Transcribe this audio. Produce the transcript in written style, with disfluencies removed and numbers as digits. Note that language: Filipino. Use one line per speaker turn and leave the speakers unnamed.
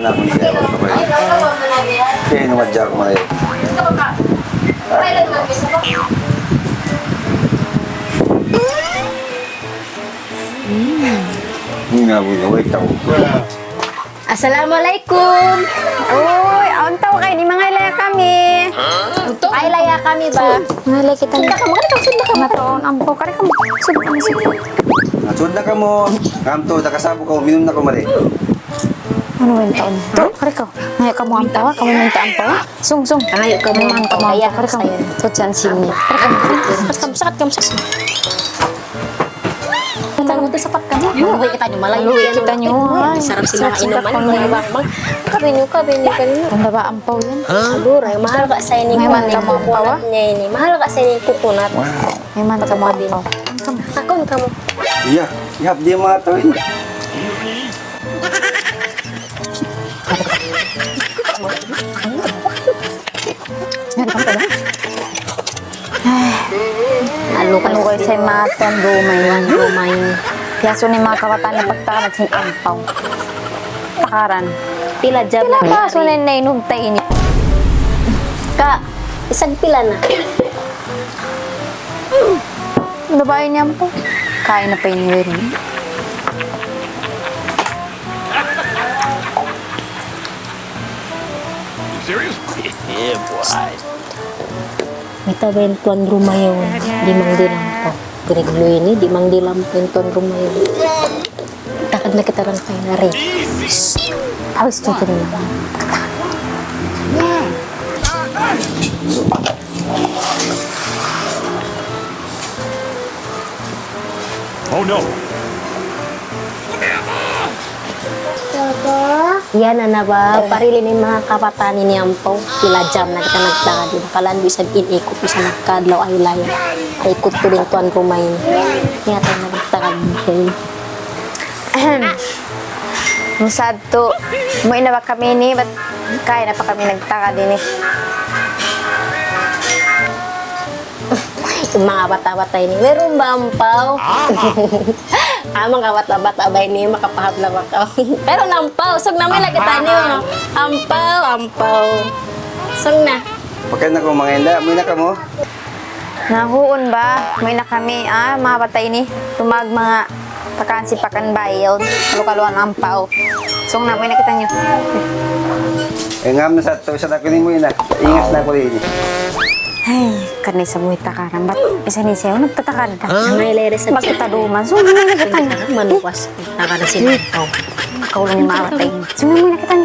na akong siya. Kaya numadya ko mga yun. Nga mo nga, wait ako.
Assalamualaikum.
Uy, ang tao kayo ni mga ilaya kami.
Ay laya kami ba?
Nalay kita
Sunda ka mo, kani ka sunda ka mo.
matoon ang po. Kari ka mo. Sud kami sud.
Nasud na ka mo. Kamto, nakasabo ka, minum na ko mali.
Ano ba yung taon? Kari ka. Ngayon ka mo ang tawa. Kamu minta ang tawa. Sung.
Ngayon ka mo ang tawa.
Kaya kari ka mo. Tutsan sini. Kari ka mo.
Sakat kamu. Tanong ito sapat ka mo. Maluwi kita nyo, malayo.
Maluwi kita nyo, ay.
Sarap si mga
Sarap
inuman.
ka
Mga bakbang. Kabinyo ka nyo.
Ang daba ang paw yan.
Aduray, mahal ka sa ini
May man ka mo ang
kukunat
tawa?
niya ini. Mahal ka sa ini kukunat.
May man ka mo ang paw.
Akon ka mo.
Iya, ihap dia mga tawin.
Yan ka ba?
Alo ka
Ano kayo sa matan, rumay yan.
Rumay.
Yaso ni mga kawataan na pagtakan sin ampaw. Takaran.
Pila jab na.
Kaso na nainog tayo ini.
Ka, isang pila na.
Ano ba yun yan po? Kain na pa yun yun.
May tabayin tuan rumayaw. Di mang dilam po. Pinagluy ni, di mang dilam po yung tuan rumayaw. Takad na kita lang kayo na rin.
Awis to rin naman.
Oh no!
Yan na ba? Parili ni mga kabataan ni Ampaw. Pila jam na kita nagtaka. Di ba kalan bisag inikot bisa nakadlaw ay laya. Ay ikot ko rin tuan rumay. Kaya tayo nagtaka.
Musad to. Umuwi na ba kami ni? Ba't kaya na pa kami nagtaka din eh?
Yung mga bata-bata ini, meron ba Ampaw? Mga bata-bata ba ini, makapahapla ba ka? Pero Ampaw, sag namin lagi tayo. Ampaw. Sag na.
Pagka na ko mga inda, may na ka mo.
Nahuon ba? Umuwi na kami. Mga patay ni. Tumag mga pakansi-pakan bayod. Kalukaluan ang paw. So, umuwi na kita nyo.
Eh ngam na sa to, isa na ko ni mo ina. Ingas na ko rin.
Ay, kanay sa buhay takaran. Ba't isa ni Seo? Nagtatakan ka.
May lere sa
Bakit taduman? So, umuwi na kita nyo.
Manuwas. Taka na si Ampaw.
Ikaw lang yung mga patay. So, umuwi na kita nyo.